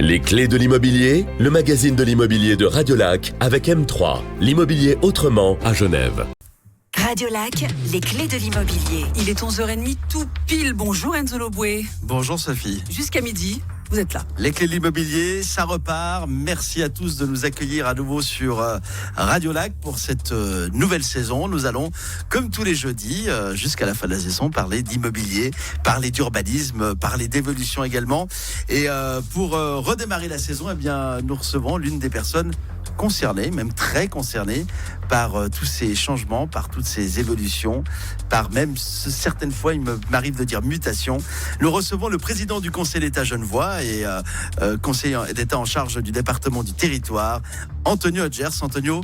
Les clés de l'immobilier, le magazine de l'immobilier de Radiolac avec M3, l'immobilier autrement à Genève. Radiolac, les clés de l'immobilier. Il est 11h30 tout pile. Bonjour Enzo Loboué. Bonjour Sophie. Jusqu'à midi, vous êtes là. Les clés de l'immobilier, ça repart. Merci à tous de nous accueillir à nouveau sur Radiolac pour cette nouvelle saison. Nous allons, comme tous les jeudis, jusqu'à la fin de la saison, parler d'immobilier, parler d'urbanisme, parler d'évolution également. Et pour redémarrer la saison, eh bien, nous recevons l'une des personnes concernées, même très concernées, par tous ces changements, par toutes ces évolutions, par même certaines fois, il m'arrive de dire mutation. Nous recevons le président du Conseil d'État genevois et conseiller d'État en charge du département du territoire, Antonio Hodgers. Antonio,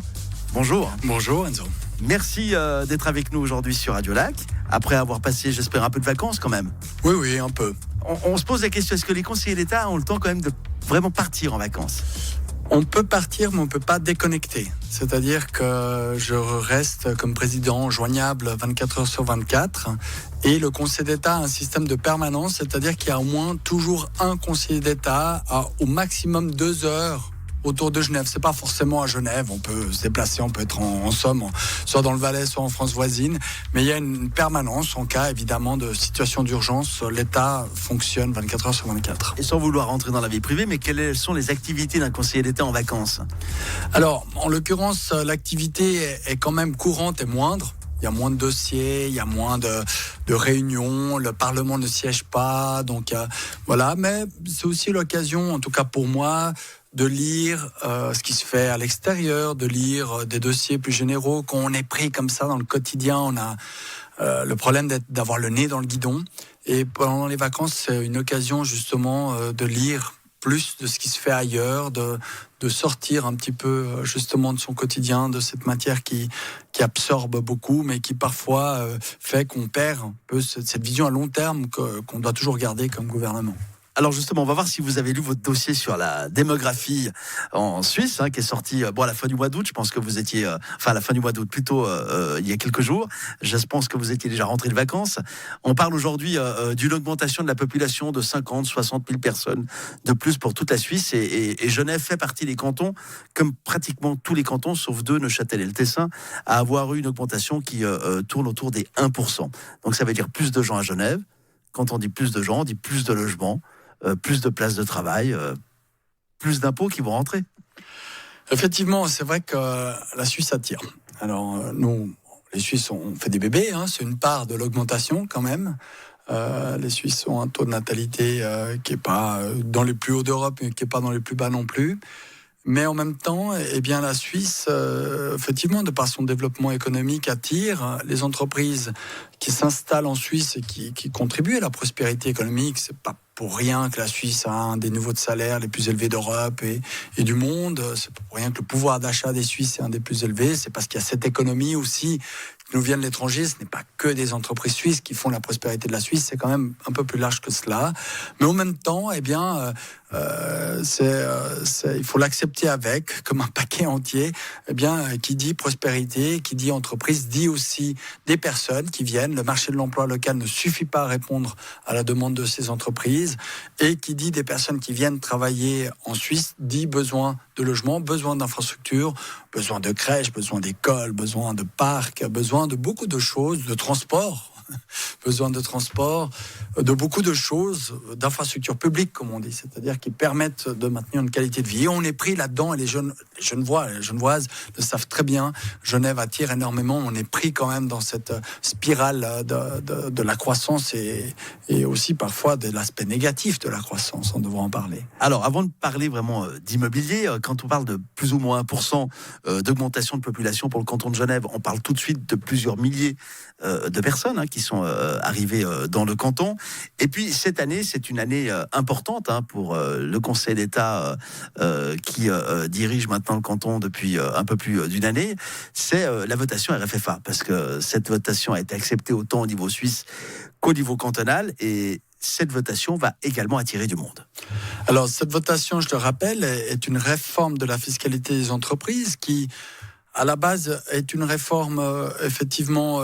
bonjour. Bonjour Enzo. Merci d'être avec nous aujourd'hui sur Radiolac, après avoir passé, j'espère, un peu de vacances quand même. Oui, un peu. On se pose la question, est-ce que les conseillers d'État ont le temps quand même de vraiment partir en vacances ? On peut partir, mais on ne peut pas déconnecter. C'est-à-dire que je reste comme président joignable 24 heures sur 24. Et le Conseil d'État a un système de permanence, c'est-à-dire qu'il y a au moins toujours un conseiller d'État à au maximum 2 heures autour de Genève. C'est pas forcément à Genève, on peut se déplacer, on peut être en Somme, soit dans le Valais, soit en France voisine, mais il y a une permanence en cas évidemment de situation d'urgence. L'État fonctionne 24 heures sur 24. Et sans vouloir rentrer dans la vie privée, mais quelles sont les activités d'un conseiller d'État en vacances ? Alors, en l'occurrence, l'activité est quand même courante et moindre. Il y a moins de dossiers, il y a moins de réunions, le Parlement ne siège pas, donc voilà. Mais c'est aussi l'occasion, en tout cas pour moi, de lire ce qui se fait à l'extérieur, de lire des dossiers plus généraux. Quand on est pris comme ça dans le quotidien, on a le problème d'avoir le nez dans le guidon. Et pendant les vacances, c'est une occasion justement de lire plus de ce qui se fait ailleurs, de sortir un petit peu justement de son quotidien, de cette matière qui absorbe beaucoup, mais qui parfois fait qu'on perd un peu cette vision à long terme qu'on doit toujours garder comme gouvernement. Alors justement, on va voir si vous avez lu votre dossier sur la démographie en Suisse, qui est sorti à la fin du mois d'août. Je pense que vous étiez, à la fin du mois d'août, plutôt il y a quelques jours. Je pense que vous étiez déjà rentré de vacances. On parle aujourd'hui d'une augmentation de la population de 50, 60 000 personnes de plus pour toute la Suisse. Et Genève fait partie des cantons, comme pratiquement tous les cantons, sauf 2, Neuchâtel et le Tessin, à avoir eu une augmentation qui tourne autour des 1%. Donc ça veut dire plus de gens à Genève. Quand on dit plus de gens, on dit plus de logements. Plus de places de travail, plus d'impôts qui vont rentrer. Effectivement, c'est vrai que la Suisse attire. Alors, nous, les Suisses, on fait des bébés, c'est une part de l'augmentation quand même. Les Suisses ont un taux de natalité qui n'est pas dans les plus hauts d'Europe, mais qui n'est pas dans les plus bas non plus. Mais en même temps, la Suisse, effectivement, de par son développement économique, attire les entreprises qui s'installent en Suisse et qui contribuent à la prospérité économique. C'est pas pour rien que la Suisse a un des niveaux de salaire les plus élevés d'Europe et du monde. C'est pas pour rien que le pouvoir d'achat des Suisses est un des plus élevés. C'est parce qu'il y a cette économie aussi qui nous vient de l'étranger. Ce n'est pas que des entreprises suisses qui font la prospérité de la Suisse. C'est quand même un peu plus large que cela. Mais en même temps, il faut l'accepter avec, comme un paquet entier. Qui dit prospérité, qui dit entreprise, dit aussi des personnes qui viennent. Le marché de l'emploi local ne suffit pas à répondre à la demande de ces entreprises. Et qui dit des personnes qui viennent travailler en Suisse, dit besoin de logement, besoin d'infrastructures, besoin de crèches, besoin d'écoles, besoin de parcs, besoin de beaucoup de choses, de transport. Besoin de transport, de beaucoup de choses, d'infrastructures publiques, comme on dit, c'est-à-dire qui permettent de maintenir une qualité de vie. Et on est pris là-dedans, et les Genevois, les Genevoises le savent très bien. Genève attire énormément. On est pris quand même dans cette spirale de la croissance et aussi parfois de l'aspect négatif de la croissance. On devrait en parler. Alors, avant de parler vraiment d'immobilier, quand on parle de plus ou moins 1% d'augmentation de population pour le canton de Genève, on parle tout de suite de plusieurs milliers de personnes qui sont arrivées dans le canton. Et puis cette année, c'est une année importante pour le Conseil d'État qui dirige maintenant le canton depuis un peu plus d'une année. C'est la votation RFFA, parce que cette votation a été acceptée autant au niveau suisse qu'au niveau cantonal, et cette votation va également attirer du monde. Alors cette votation, je le rappelle, est une réforme de la fiscalité des entreprises qui, à la base, est une réforme effectivement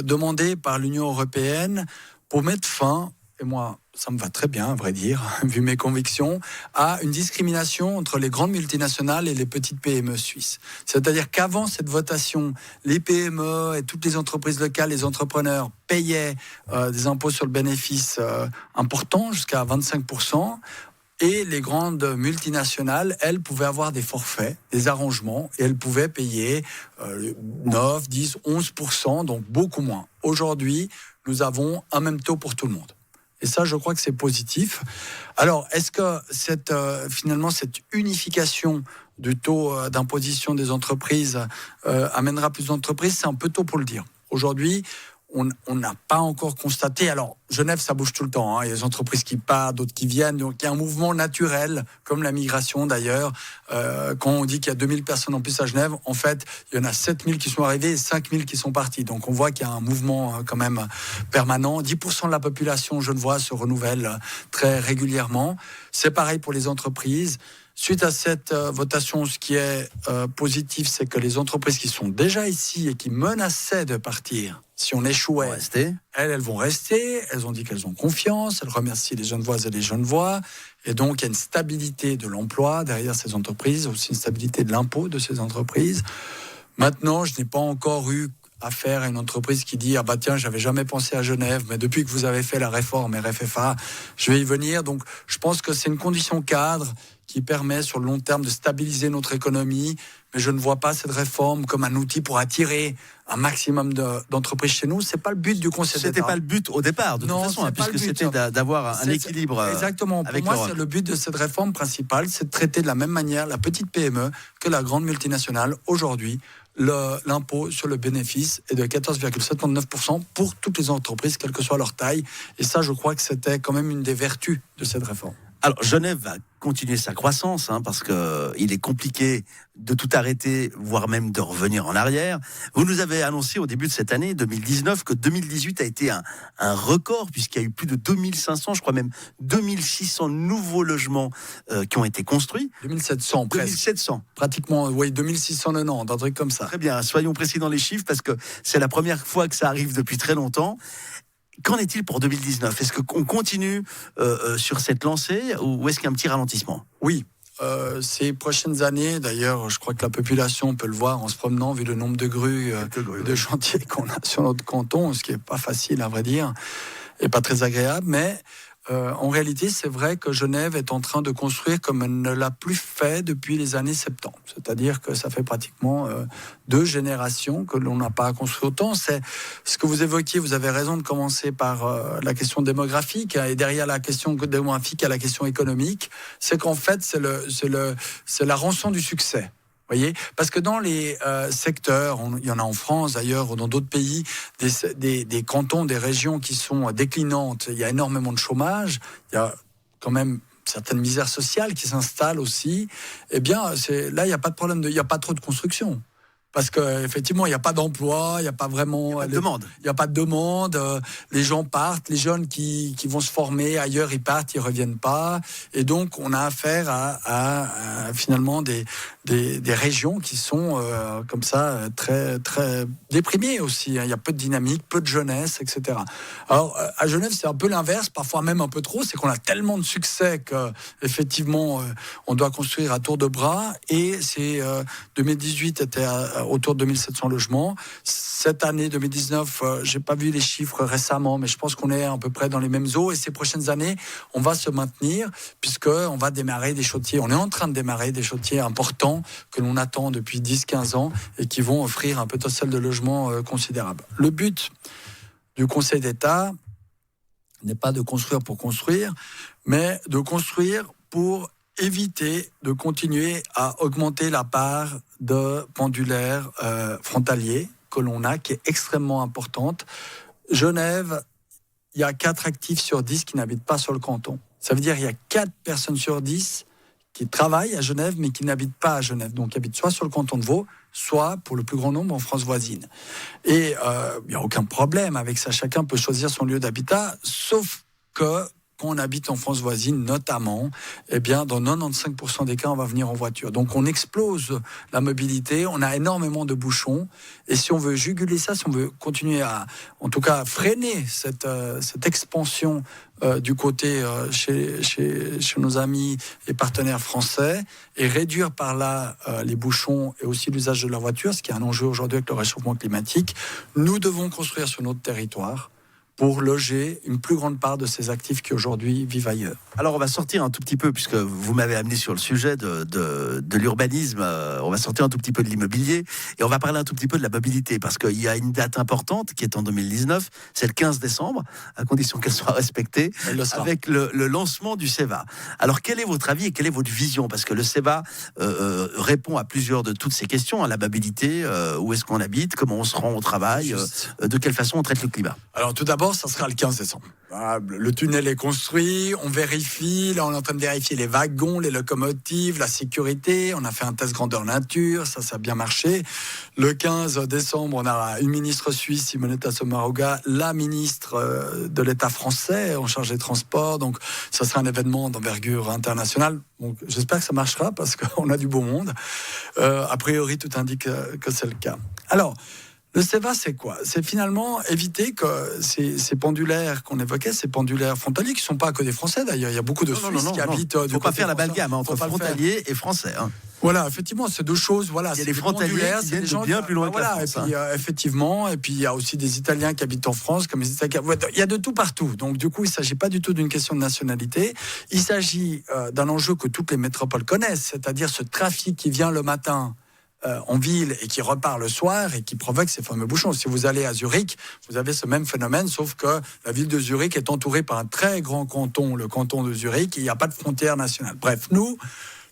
demandée par l'Union européenne pour mettre fin et moi, ça me va très bien, à vrai dire, vu mes convictions, à une discrimination entre les grandes multinationales et les petites PME suisses. C'est-à-dire qu'avant cette votation, les PME et toutes les entreprises locales, les entrepreneurs payaient des impôts sur le bénéfice importants, jusqu'à 25%. Et les grandes multinationales, elles, pouvaient avoir des forfaits, des arrangements, et elles pouvaient payer 9, 10, 11%, donc beaucoup moins. Aujourd'hui, nous avons un même taux pour tout le monde. Et ça, je crois que c'est positif. Alors, est-ce que finalement, cette unification du taux d'imposition des entreprises amènera plus d'entreprises? C'est un peu tôt pour le dire. Aujourd'hui, on n'a pas encore constaté. Alors, Genève, ça bouge tout le temps. Il y a des entreprises qui partent, d'autres qui viennent. Donc, il y a un mouvement naturel, comme la migration d'ailleurs. Quand on dit qu'il y a 2000 personnes en plus à Genève, en fait, il y en a 7000 qui sont arrivées et 5000 qui sont partis. Donc, on voit qu'il y a un mouvement quand même permanent. 10% de la population genevoise se renouvelle très régulièrement. C'est pareil pour les entreprises. Suite à cette votation, ce qui est positif, c'est que les entreprises qui sont déjà ici et qui menaçaient de partir, si on échouait, elles vont rester. Elles ont dit qu'elles ont confiance. Elles remercient les Genevoises et les Genevois. Et donc, il y a une stabilité de l'emploi derrière ces entreprises, aussi une stabilité de l'impôt de ces entreprises. Maintenant, je n'ai pas encore eu affaire à une entreprise qui dit « Ah bah tiens, j'avais jamais pensé à Genève, mais depuis que vous avez fait la réforme RFFA, je vais y venir. » Donc, je pense que c'est une condition cadre qui permet sur le long terme de stabiliser notre économie, mais je ne vois pas cette réforme comme un outil pour attirer un maximum d'entreprises chez nous. C'est pas le but du Conseil d'État. C'était pas le but au départ, de toute façon, puisque c'était d'avoir un équilibre. Exactement. Pour moi, c'est le but de cette réforme principale, c'est de traiter de la même manière la petite PME que la grande multinationale. Aujourd'hui, l'impôt sur le bénéfice est de 14,79% pour toutes les entreprises, quelle que soit leur taille. Et ça, je crois que c'était quand même une des vertus de cette réforme. Alors, Genève va continuer sa croissance, parce qu'il est compliqué de tout arrêter, voire même de revenir en arrière. Vous nous avez annoncé au début de cette année, 2019, que 2018 a été un record, puisqu'il y a eu plus de 2500, je crois même 2600 nouveaux logements qui ont été construits. 2700 presque. 2700. Pratiquement, oui, 2690, un truc comme ça. Très bien, soyons précis dans les chiffres, parce que c'est la première fois que ça arrive depuis très longtemps. Qu'en est-il pour 2019 ? Est-ce qu'on continue sur cette lancée ou est-ce qu'il y a un petit ralentissement ? Oui. Ces prochaines années, d'ailleurs, je crois que la population peut le voir en se promenant, vu le nombre de grues, de chantiers qu'on a sur notre canton, ce qui n'est pas facile à vrai dire, et pas très agréable, mais en réalité, c'est vrai que Genève est en train de construire comme elle ne l'a plus fait depuis les années 70. C'est-à-dire que ça fait pratiquement 2 générations que l'on n'a pas construit autant. C'est ce que vous évoquiez, vous avez raison de commencer par la question démographique, et derrière la question démographique, il y a la question économique. C'est qu'en fait, c'est la rançon du succès. Voyez, parce que dans les secteurs, il y en a en France d'ailleurs, ou dans d'autres pays, des cantons, des régions qui sont déclinantes, il y a énormément de chômage, il y a quand même certaines misères sociales qui s'installent aussi. Eh bien, là, il n'y a pas de problème, il n'y a pas trop de construction. Parce qu'effectivement, il n'y a pas d'emploi, il n'y a pas vraiment... Il n'y a pas de demande. Les gens partent, les jeunes qui vont se former ailleurs, ils partent, ils ne reviennent pas. Et donc, on a affaire à finalement des régions qui sont comme ça très, très déprimées aussi. Il y a peu de dynamique, peu de jeunesse, etc. Alors, à Genève, c'est un peu l'inverse, parfois même un peu trop. C'est qu'on a tellement de succès qu'effectivement, on doit construire à tour de bras. Et 2018 était autour de 2700 logements. Cette année 2019, j'ai pas vu les chiffres récemment, mais je pense qu'on est à peu près dans les mêmes eaux. Et ces prochaines années, on va se maintenir puisqu'on va démarrer des chantiers. On est en train de démarrer des chantiers importants que l'on attend depuis 10-15 ans et qui vont offrir un potentiel de logement considérable. Le but du Conseil d'État n'est pas de construire pour construire, mais de construire pour éviter de continuer à augmenter la part de pendulaires frontaliers que l'on a, qui est extrêmement importante. Genève, il y a 4 actifs sur 10 qui n'habitent pas sur le canton. Ça veut dire qu'il y a 4 personnes sur 10 qui travaillent à Genève, mais qui n'habitent pas à Genève. Donc, qui habitent soit sur le canton de Vaud, soit, pour le plus grand nombre, en France voisine. Et il n'y a aucun problème avec ça. Chacun peut choisir son lieu d'habitat, sauf que quand on habite en France voisine, notamment, eh bien, dans 95% des cas, on va venir en voiture. Donc, on explose la mobilité, on a énormément de bouchons. Et si on veut juguler ça, si on veut continuer à, en tout cas, freiner cette expansion du côté chez nos amis et partenaires français et réduire par là les bouchons et aussi l'usage de la voiture, ce qui est un enjeu aujourd'hui avec le réchauffement climatique, nous devons construire sur notre territoire pour loger une plus grande part de ces actifs qui aujourd'hui vivent ailleurs. Alors on va sortir un tout petit peu, puisque vous m'avez amené sur le sujet de l'urbanisme, on va sortir un tout petit peu de l'immobilier et on va parler un tout petit peu de la mobilité, parce qu'il y a une date importante qui est en 2019, c'est le 15 décembre, à condition qu'elle soit respectée, avec le lancement du CEVA. Alors quel est votre avis et quelle est votre vision? Parce que le CEVA répond à plusieurs de toutes ces questions, la mobilité, où est-ce qu'on habite, comment on se rend au travail, de quelle façon on traite le climat. Alors tout d'abord, ça sera le 15 décembre. Voilà, le tunnel est construit, on vérifie, là on est en train de vérifier les wagons, les locomotives, la sécurité, on a fait un test grandeur nature, ça a bien marché. Le 15 décembre, on a une ministre suisse, Simonetta Sommaruga, la ministre de l'État français en charge des transports, donc ça sera un événement d'envergure internationale. Donc, j'espère que ça marchera parce qu'on a du beau monde. A priori, tout indique que c'est le cas. Alors, le CEVA, c'est quoi? C'est finalement éviter que ces pendulaires qu'on évoquait, ces pendulaires frontaliers, qui ne sont pas que des Français d'ailleurs, il y a beaucoup de Suisses qui habitent... Il ne faut pas faire l'amalgame entre frontaliers et Français. Voilà, effectivement, c'est deux choses. Voilà, il y a des frontaliers qui viennent de bien plus loin que la France. Et puis, effectivement, et puis il y a aussi des Italiens qui habitent en France, comme les Italiens. Il y a de tout partout. Donc du coup, il ne s'agit pas du tout d'une question de nationalité. Il s'agit d'un enjeu que toutes les métropoles connaissent, c'est-à-dire ce trafic qui vient le matin en ville et qui repart le soir et qui provoque ces fameux bouchons. Si vous allez à Zurich, vous avez ce même phénomène, sauf que la ville de Zurich est entourée par un très grand canton, le canton de Zurich, et il n'y a pas de frontière nationale. Bref,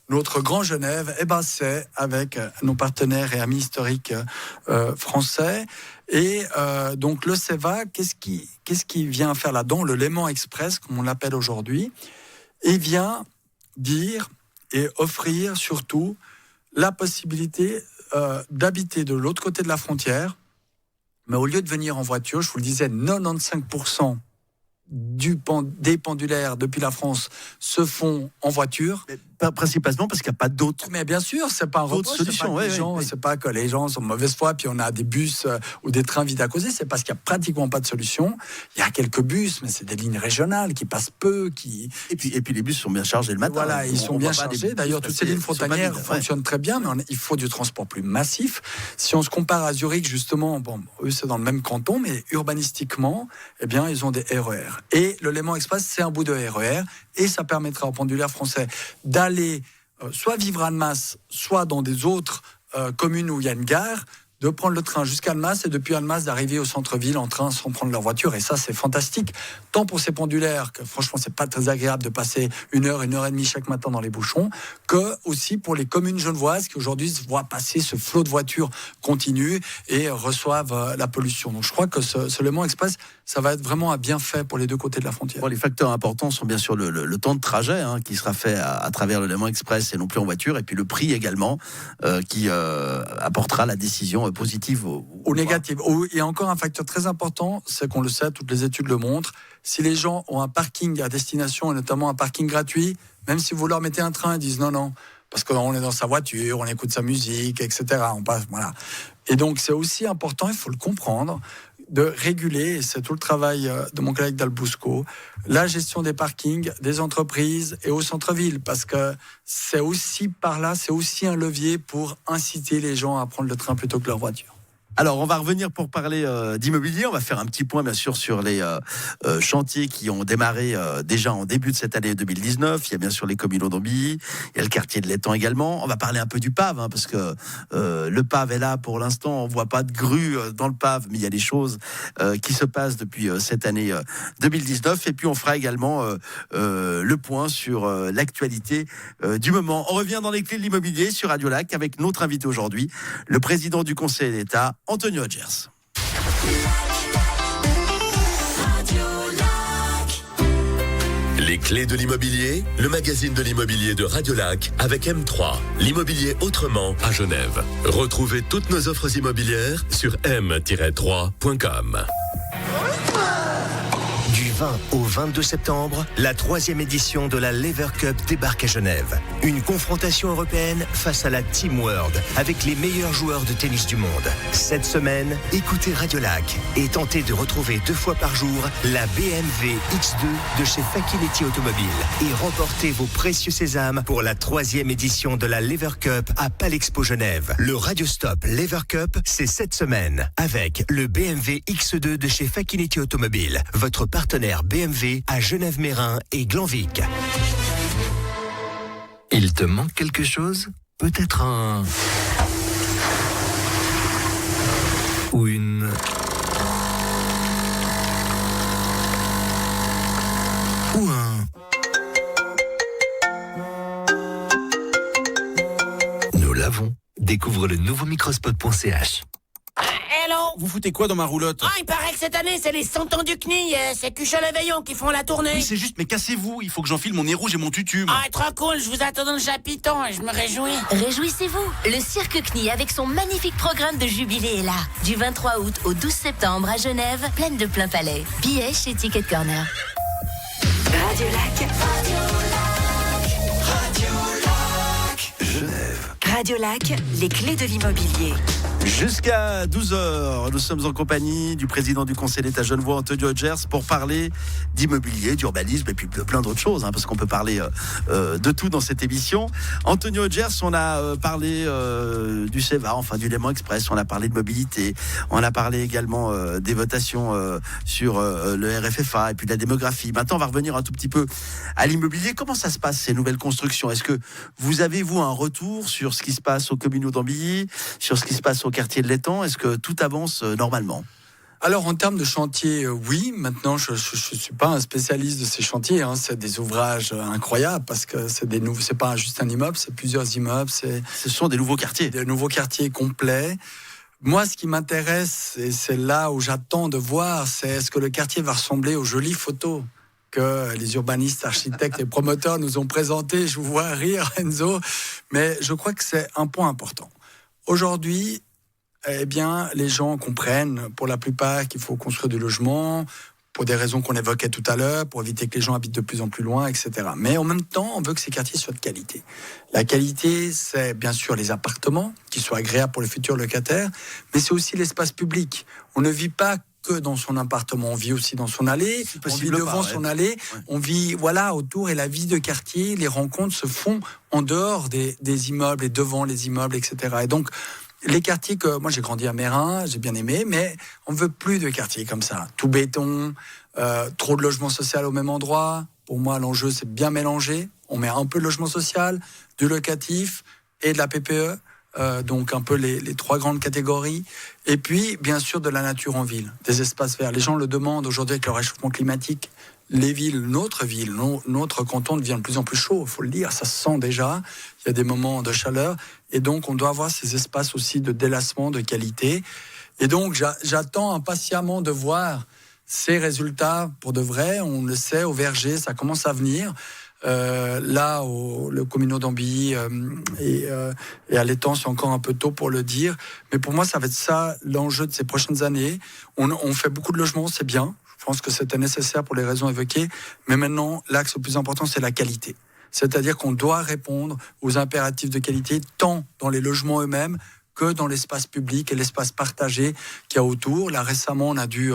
notre grand Genève, c'est avec nos partenaires et amis historiques français. Et donc le CEVA, qu'est-ce qui vient faire là-dedans? Le Léman Express, comme on l'appelle aujourd'hui, et vient dire et offrir surtout la possibilité d'habiter de l'autre côté de la frontière, mais au lieu de venir en voiture, je vous le disais, 95% des pendulaires depuis la France se font en voiture. Mais principalement parce qu'il n'y a pas d'autres. Mais bien sûr, c'est pas un reproche, c'est pas que les gens sont de mauvaise foi, puis on a des bus ou des trains vides à causer, c'est parce qu'il n'y a pratiquement pas de solution. Il y a quelques bus, mais c'est des lignes régionales qui passent peu. Et puis les bus sont bien chargés le matin. Voilà, ils sont bien chargés. D'ailleurs, toutes ces lignes frontalières fonctionnent très bien, mais il faut du transport plus massif. Si on se compare à Zurich, justement, eux c'est dans le même canton, mais urbanistiquement, eh bien, ils ont des RER. Et le Léman Express, c'est un bout de RER, et ça permettra aux pendulaires français d'aller soit vivre à Annemasse, soit dans des autres communes où il y a une gare, de prendre le train jusqu'à Annemasse et depuis Annemasse d'arriver au centre-ville en train sans prendre leur voiture. Et ça, c'est fantastique. Tant pour ces pendulaires, que franchement, c'est pas très agréable de passer 1 heure et demie chaque matin dans les bouchons, que aussi pour les communes genevoises qui aujourd'hui se voient passer ce flot de voitures continu et reçoivent la pollution. Donc je crois que ce Léman Express, ça va être vraiment un bienfait pour les deux côtés de la frontière. Bon, les facteurs importants sont bien sûr le temps de trajet qui sera fait à travers le Léman Express et non plus en voiture, et puis le prix également qui apportera la décision positive ou négative. Il y a encore un facteur très important, c'est qu'on le sait, toutes les études le montrent, si les gens ont un parking à destination et notamment un parking gratuit, même si vous leur mettez un train, ils disent non, parce qu'on est dans sa voiture, on écoute sa musique, etc. On passe, voilà. Et donc c'est aussi important, il faut le comprendre, de réguler, et c'est tout le travail de mon collègue Dalbousco, la gestion des parkings, des entreprises et au centre-ville, parce que c'est aussi par là, c'est aussi un levier pour inciter les gens à prendre le train plutôt que leur voiture. Alors, on va revenir pour parler d'immobilier. On va faire un petit point, bien sûr, sur les chantiers qui ont démarré déjà en début de cette année 2019. Il y a bien sûr les communaux d'Ambilly, il y a le quartier de l'Étang également. On va parler un peu du PAV, parce que le PAV est là pour l'instant. On ne voit pas de grue dans le PAV, mais il y a des choses qui se passent depuis cette année 2019. Et puis, on fera également le point sur l'actualité du moment. On revient dans les clés de l'immobilier sur Radio Lac avec notre invité aujourd'hui, le président du Conseil d'État, Antonio Hodgers. Les clés de l'immobilier, le magazine de l'immobilier de Radio Lac avec M3, l'immobilier autrement à Genève. Retrouvez toutes nos offres immobilières sur m-3.com. Du 20 au 22 septembre, la 3e édition de la Lever Cup débarque à Genève. Une confrontation européenne face à la Team World, avec les meilleurs joueurs de tennis du monde. Cette semaine, écoutez Radiolac et tentez de retrouver 2 fois par jour la BMW X2 de chez Facility Automobile et remportez vos précieux sésames pour la 3e édition de la Lever Cup à Palexpo Genève. Le Radio Stop Lever Cup, c'est cette semaine avec le BMW X2 de chez Facility Automobile, votre partenaire BMW à Genève-Mérin et Glanvic. Il te manque quelque chose ? Peut-être un... ou une... ou un... Nous l'avons. Découvre le nouveau microspot.ch. Hello. Vous foutez quoi dans ma roulotte? Il paraît que cette année, c'est les 100 ans du CNI. C'est Cuchel et Veillon qui font la tournée. Oui, c'est juste, mais cassez-vous. Il faut que j'enfile mon nez rouge et mon tutu. Trop cool. Je vous attends dans le chapiton et je me réjouis. Réjouissez-vous. Le Cirque CNI, avec son magnifique programme de jubilé, est là. Du 23 août au 12 septembre à Genève, pleine de plein palais. Billets chez Ticket Corner. Radiolac. Genève. Radiolac, les clés de l'immobilier. Jusqu'à 12h, nous sommes en compagnie du président du Conseil d'État genevois, Antonio Hodgers, pour parler d'immobilier, d'urbanisme et puis de plein d'autres choses, parce qu'on peut parler de tout dans cette émission. Antonio Hodgers, on a parlé du CEVA, enfin du Léman Express, on a parlé de mobilité, on a parlé également des votations sur le RFFA et puis de la démographie. Maintenant, on va revenir un tout petit peu à l'immobilier. Comment ça se passe, ces nouvelles constructions? Est-ce que vous avez, vous, un retour sur ce qui se passe aux communaux d'Ambilly, sur ce qui se passe au quartier de l'Étang? Est-ce que tout avance normalement? Alors, en termes de chantier, oui. Maintenant, je suis pas un spécialiste de ces chantiers. C'est des ouvrages incroyables parce que c'est pas juste un immeuble, c'est plusieurs immeubles. Ce sont des nouveaux quartiers. Des nouveaux quartiers complets. Moi, ce qui m'intéresse, et c'est là où j'attends de voir, c'est est-ce que le quartier va ressembler aux jolies photos que les urbanistes, architectes et promoteurs nous ont présentées. Je vous vois rire, Enzo. Mais je crois que c'est un point important. Aujourd'hui, les gens comprennent pour la plupart qu'il faut construire du logement pour des raisons qu'on évoquait tout à l'heure, pour éviter que les gens habitent de plus en plus loin, etc. Mais en même temps, on veut que ces quartiers soient de qualité. La qualité, c'est bien sûr les appartements, qui soient agréables pour les futurs locataires, mais c'est aussi l'espace public. On ne vit pas que dans son appartement, on vit aussi dans son allée, on vit devant son allée, on vit autour, et la vie de quartier, les rencontres se font en dehors des immeubles et devant les immeubles, etc. Et donc, les quartiers que moi j'ai grandi à Mérin, j'ai bien aimé, mais on veut plus de quartiers comme ça, tout béton, trop de logement social au même endroit. Pour moi, l'enjeu c'est bien mélanger. On met un peu de logement social, du locatif et de la PPE. Donc un peu les 3 grandes catégories, et puis bien sûr de la nature en ville, des espaces verts. Les gens le demandent aujourd'hui avec le réchauffement climatique. Les villes, notre canton devient de plus en plus chaud, il faut le dire, ça se sent déjà, il y a des moments de chaleur, et donc on doit avoir ces espaces aussi de délassement, de qualité, et donc j'attends impatiemment de voir ces résultats pour de vrai. On le sait, au Verger, ça commence à venir. Le communaux d'Ambilly et à l'Étang, c'est encore un peu tôt pour le dire, mais pour moi ça va être ça l'enjeu de ces prochaines années. On fait beaucoup de logements, c'est bien, je pense que c'était nécessaire pour les raisons évoquées, mais maintenant l'axe le plus important c'est la qualité, c'est-à-dire qu'on doit répondre aux impératifs de qualité tant dans les logements eux-mêmes que dans l'espace public et l'espace partagé qu'il y a autour. Là, récemment, on a dû,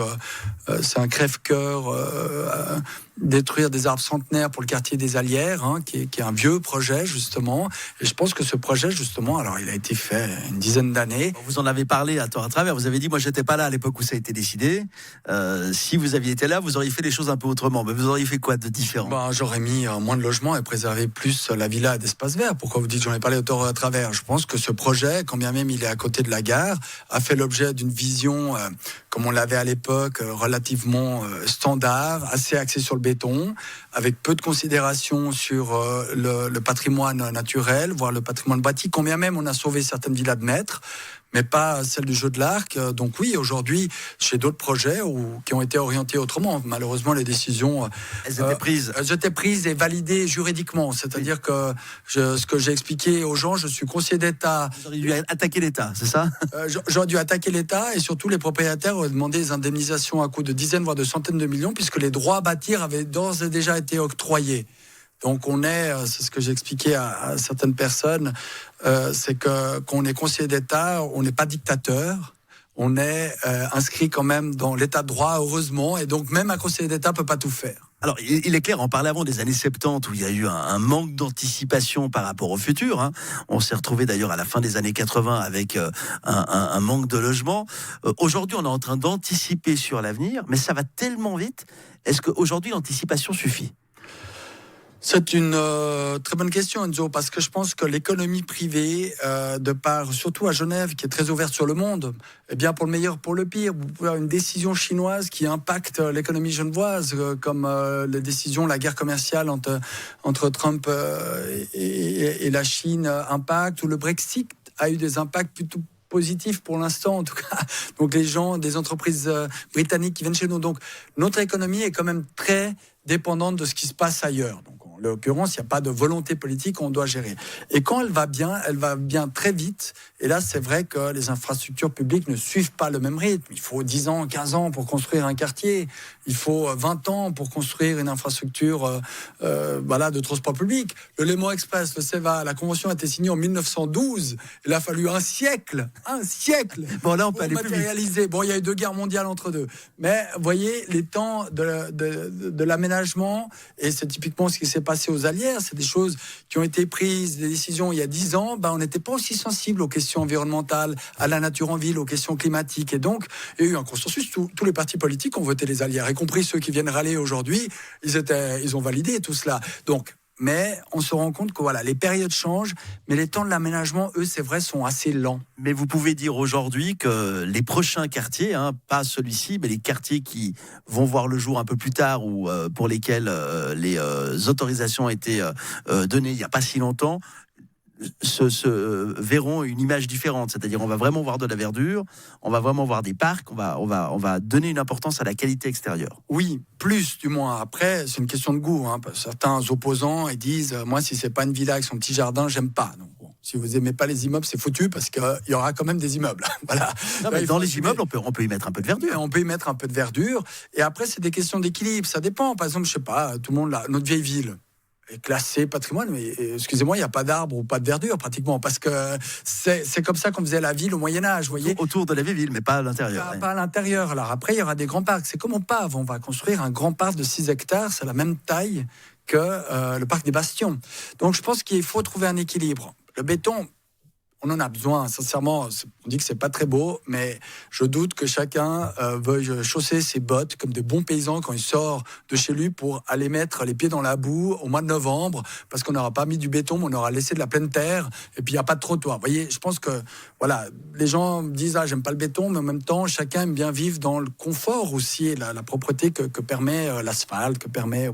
c'est un crève-cœur, détruire des arbres centenaires pour le quartier des Allières, qui est un vieux projet, justement. Et je pense que ce projet, justement, alors il a été fait une dizaine d'années. Vous en avez parlé à tort à travers. Vous avez dit, moi, j'étais pas là à l'époque où ça a été décidé. Si vous aviez été là, vous auriez fait les choses un peu autrement. Mais vous auriez fait quoi de différent? J'aurais mis moins de logements et préservé plus la villa et d'espaces verts. Pourquoi vous dites, j'en ai parlé à tort à travers? Je pense que ce projet, quand bien même il est à côté de la gare, a fait l'objet d'une vision, comme on l'avait à l'époque, relativement standard, assez axée sur le béton, avec peu de considération sur le patrimoine naturel, voire le patrimoine bâti. Quand bien même on a sauvé certaines villas de maîtres, mais pas celle du jeu de l'Arc. Donc oui, aujourd'hui, j'ai d'autres projets qui ont été orientés autrement. Malheureusement, les décisions... Elles étaient prises. Elles étaient prises et validées juridiquement. C'est-à-dire que ce que j'ai expliqué aux gens, je suis conseiller d'État. Vous auriez dû attaquer l'État, c'est ça? J'aurais dû attaquer l'État et surtout les propriétaires auraient demandé des indemnisations à coût de dizaines, voire de centaines de millions, puisque les droits à bâtir avaient d'ores et déjà été octroyés. Donc c'est ce que j'ai expliqué à certaines personnes, c'est qu'on est conseiller d'État, on n'est pas dictateur, on est inscrit quand même dans l'état de droit, heureusement, et donc même un conseiller d'État peut pas tout faire. Alors, il est clair, on parlait avant des années 70 où il y a eu un manque d'anticipation par rapport au futur. Hein. On s'est retrouvé d'ailleurs à la fin des années 80 avec un manque de logement. Aujourd'hui, on est en train d'anticiper sur l'avenir, mais ça va tellement vite. Est-ce qu'aujourd'hui, l'anticipation suffit ? C'est une très bonne question, Enzo, parce que je pense que l'économie privée, de part, surtout à Genève, qui est très ouverte sur le monde, eh bien, pour le meilleur, pour le pire, vous pouvez avoir une décision chinoise qui impacte l'économie genevoise, comme les décisions, la guerre commerciale entre Trump et la Chine impacte, ou le Brexit a eu des impacts plutôt positif pour l'instant en tout cas. Donc les gens, des entreprises britanniques qui viennent chez nous. Donc notre économie est quand même très dépendante de ce qui se passe ailleurs. Donc en l'occurrence, il n'y a pas de volonté politique, on doit gérer. Et quand elle va bien très vite. Et là, c'est vrai que les infrastructures publiques ne suivent pas le même rythme. Il faut 10 ans, 15 ans pour construire un quartier. Il faut 20 ans pour construire une infrastructure de transport public. Le Léman Express, le CEVA, la convention a été signée en 1912. Il a fallu un siècle bon, là, on peut pour aller matérialiser. plus vite. Bon, il y a eu 2 guerres mondiales entre deux. Mais vous voyez, les temps de l'aménagement, et c'est typiquement ce qui s'est passé aux Allières, c'est des choses qui ont été prises, des décisions il y a 10 ans, on n'était pas aussi sensible aux questions environnementales, à la nature en ville, aux questions climatiques. Et donc, il y a eu un consensus. Tous les partis politiques ont voté les Allières, y compris ceux qui viennent râler aujourd'hui. Ils ont validé tout cela. Donc, mais on se rend compte que voilà, les périodes changent, mais les temps de l'aménagement, eux, c'est vrai, sont assez lents. Mais vous pouvez dire aujourd'hui que les prochains quartiers, pas celui-ci, mais les quartiers qui vont voir le jour un peu plus tard ou pour lesquels les autorisations ont été données il n'y a pas si longtemps, se verront une image différente. C'est-à-dire on va vraiment voir de la verdure, on va vraiment voir des parcs, on va donner une importance à la qualité extérieure. Oui, plus du moins. Après, c'est une question de goût. Certains opposants ils disent moi, si c'est pas une villa avec son petit jardin, j'aime pas. Donc, bon, si vous aimez pas les immeubles, c'est foutu parce qu'il y aura quand même des immeubles. Voilà. Non, mais dans les immeubles, on peut y mettre un peu de verdure. On peut y mettre un peu de verdure. Et après, c'est des questions d'équilibre. Ça dépend. Par exemple, je sais pas, tout le monde là, notre vieille ville est classé patrimoine, mais excusez-moi, il n'y a pas d'arbres ou pas de verdure pratiquement, parce que c'est comme ça qu'on faisait la ville au Moyen-Âge, vous voyez. Autour de la vieille ville, mais pas à l'intérieur. Pas à l'intérieur. Alors après, il y aura des grands parcs. C'est comme au Pave, on va construire un grand parc de 6 hectares, c'est la même taille que le parc des Bastions. Donc je pense qu'il faut trouver un équilibre. Le béton, on en a besoin, sincèrement. On dit que c'est pas très beau, mais je doute que chacun veuille chausser ses bottes comme des bons paysans quand il sort de chez lui pour aller mettre les pieds dans la boue au mois de novembre, parce qu'on n'aura pas mis du béton, mais on aura laissé de la pleine terre, et puis il n'y a pas de trottoir. Vous voyez, je pense que voilà, les gens disent j'aime pas le béton, mais en même temps, chacun aime bien vivre dans le confort aussi, et la propreté que permet l'asphalte, que permet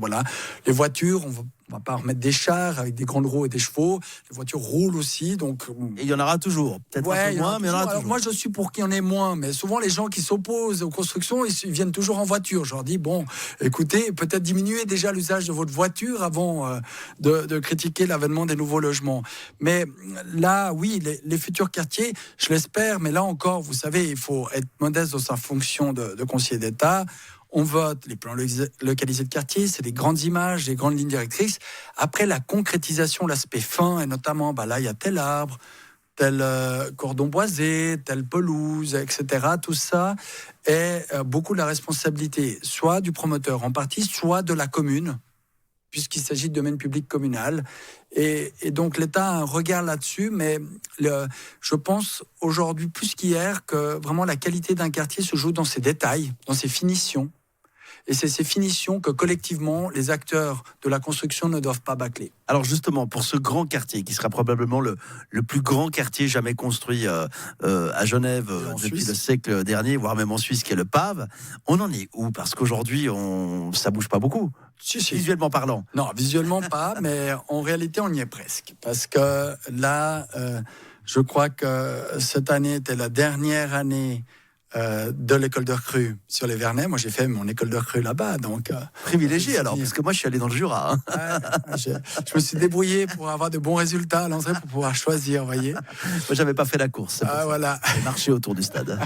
les voitures. On va pas remettre des chars avec des grandes roues et des chevaux. Les voitures roulent aussi, donc... Et il y en aura toujours. Peut-être un peu moins, mais il y en aura toujours. Moi, je suis pour qu'il y en ait moins, mais souvent, les gens qui s'opposent aux constructions, ils viennent toujours en voiture. Je leur dis, bon, écoutez, peut-être diminuer déjà l'usage de votre voiture avant de critiquer l'avènement des nouveaux logements. Mais là, oui, les futurs quartiers, je l'espère, mais là encore, vous savez, il faut être modeste dans sa fonction de conseiller d'État. On vote les plans localisés de quartier, c'est des grandes images, des grandes lignes directrices. Après, la concrétisation, l'aspect fin, et notamment, là, il y a tel arbre, tel cordon boisé, telle pelouse, etc. Tout ça est beaucoup de la responsabilité, soit du promoteur en partie, soit de la commune, puisqu'il s'agit de domaine public communal. Et donc, l'État a un regard là-dessus, mais je pense aujourd'hui, plus qu'hier, que vraiment la qualité d'un quartier se joue dans ses détails, dans ses finitions. Et c'est ces finitions que collectivement, les acteurs de la construction ne doivent pas bâcler. Alors justement, pour ce grand quartier, qui sera probablement le plus grand quartier jamais construit à Genève depuis le siècle dernier, voire même en Suisse, qui est le Pave, on en est où? Parce qu'aujourd'hui, ça bouge pas beaucoup. Si. Visuellement parlant. Non, visuellement pas, mais en réalité, on y est presque. Parce que là... Je crois que cette année était la dernière année de l'école de recrue sur les Vernets. Moi, j'ai fait mon école de recrue là-bas, donc privilégié alors, parce que moi, je suis allé dans le Jura. Je me suis débrouillé pour avoir de bons résultats à l'entrée pour pouvoir choisir, vous voyez. Moi, j'avais pas fait la course. Voilà. J'ai marché autour du stade.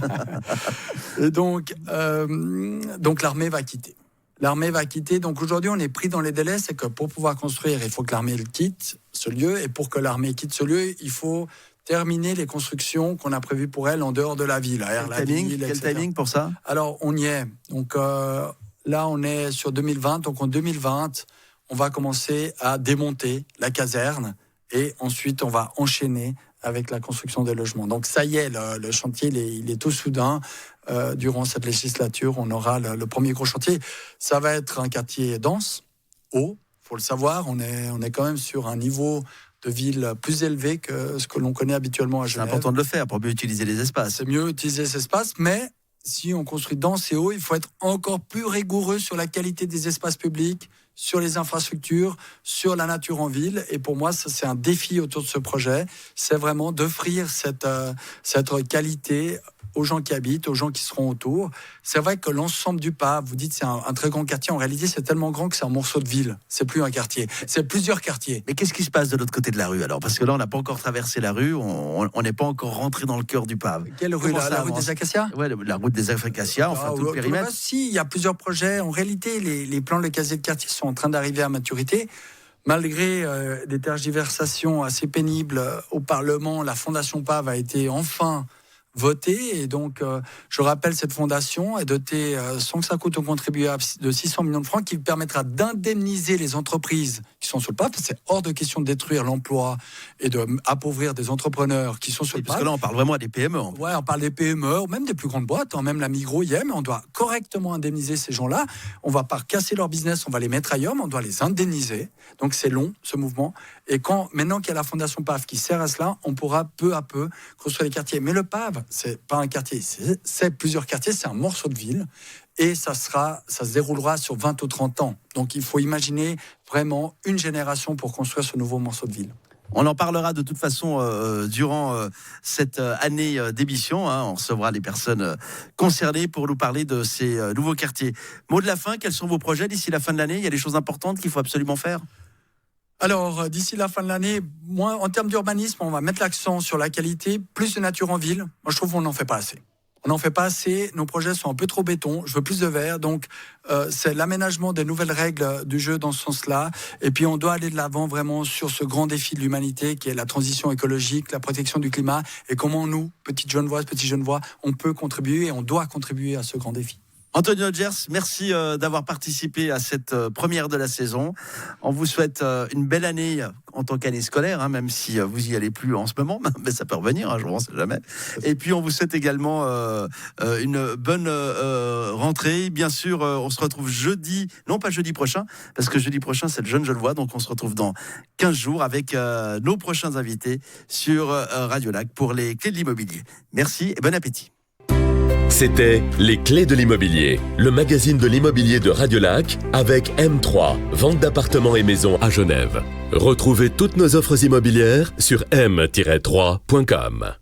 Donc l'armée va quitter. L'armée va quitter. Donc aujourd'hui, on est pris dans les délais. C'est que pour pouvoir construire, il faut que l'armée quitte ce lieu. Et pour que l'armée quitte ce lieu, il faut terminer les constructions qu'on a prévues pour elle en dehors de la ville. Quel timing pour ça ? Alors, on y est. Donc là, on est sur 2020. Donc en 2020, on va commencer à démonter la caserne. Et ensuite, on va enchaîner avec la construction des logements. Donc ça y est, le chantier, il est tout soudain. Durant cette législature, on aura le premier gros chantier. Ça va être un quartier dense, haut, faut le savoir. On est quand même sur un niveau de ville plus élevé que ce que l'on connaît habituellement à Genève. C'est important de le faire pour mieux utiliser les espaces. C'est mieux utiliser ces espaces, mais si on construit dense et haut, il faut être encore plus rigoureux sur la qualité des espaces publics, sur les infrastructures, sur la nature en ville. Et pour moi, ça, c'est un défi autour de ce projet. C'est vraiment d'offrir cette qualité aux gens qui habitent, aux gens qui seront autour. C'est vrai que l'ensemble du Pave, vous dites c'est un très grand quartier, en réalité c'est tellement grand que c'est un morceau de ville, c'est plus un quartier, c'est plusieurs quartiers. Mais qu'est-ce qui se passe de l'autre côté de la rue alors ? Parce que là on n'a pas encore traversé la rue, on n'est pas encore rentré dans le cœur du Pave. Quelle rue là ? La rue des Acacias ? Ouais, la route des Acacias, enfin tout le périmètre. Si, il y a plusieurs projets. En réalité, les plans de casier de quartier sont en train d'arriver à maturité. Malgré des tergiversations assez pénibles au Parlement, la Fondation Pave a été enfin votée. Et donc, je rappelle, cette fondation est dotée, sans que ça coûte aux contribuables, de 600 millions de francs qui permettra d'indemniser les entreprises qui sont sur le Pave. C'est hors de question de détruire l'emploi et d'appauvrir des entrepreneurs qui sont sur le Pave. Parce que là, on parle vraiment des PME. Ouais, on parle des PME, ou même des plus grandes boîtes, même la Migros y est, mais on doit correctement indemniser ces gens-là. On ne va pas casser leur business, on va les mettre ailleurs, mais on doit les indemniser. Donc c'est long, ce mouvement. Et maintenant qu'il y a la Fondation Pave qui sert à cela, on pourra peu à peu construire les quartiers. Mais le Pave, c'est pas un quartier, c'est plusieurs quartiers, c'est un morceau de ville. Et ça se déroulera sur 20 ou 30 ans. Donc il faut imaginer vraiment une génération pour construire ce nouveau morceau de ville. On en parlera de toute façon durant cette année d'émission. On recevra les personnes concernées pour nous parler de ces nouveaux quartiers. Mot de la fin, quels sont vos projets d'ici la fin de l'année ? Il y a des choses importantes qu'il faut absolument faire ? Alors, d'ici la fin de l'année, moi, en termes d'urbanisme, on va mettre l'accent sur la qualité, plus de nature en ville. Moi, je trouve qu'on n'en fait pas assez. On n'en fait pas assez, nos projets sont un peu trop béton, je veux plus de verre, donc c'est l'aménagement des nouvelles règles du jeu dans ce sens-là, et puis on doit aller de l'avant vraiment sur ce grand défi de l'humanité qui est la transition écologique, la protection du climat, et comment nous, petites Genevoises, petits Genevois, on peut contribuer et on doit contribuer à ce grand défi. Anthony Hodgers, merci d'avoir participé à cette première de la saison. On vous souhaite une belle année en tant qu'année scolaire, même si vous y allez plus en ce moment, mais ça peut revenir un jour, on ne sait jamais. Et puis on vous souhaite également une bonne rentrée. Bien sûr, on se retrouve jeudi, non pas jeudi prochain, parce que jeudi prochain c'est le Jeune Genevois, donc on se retrouve dans 15 jours avec nos prochains invités sur Radio Lac pour les clés de l'immobilier. Merci et bon appétit. C'était Les Clés de l'Immobilier, le magazine de l'immobilier de Radio Lac avec M3, vente d'appartements et maisons à Genève. Retrouvez toutes nos offres immobilières sur m-3.com.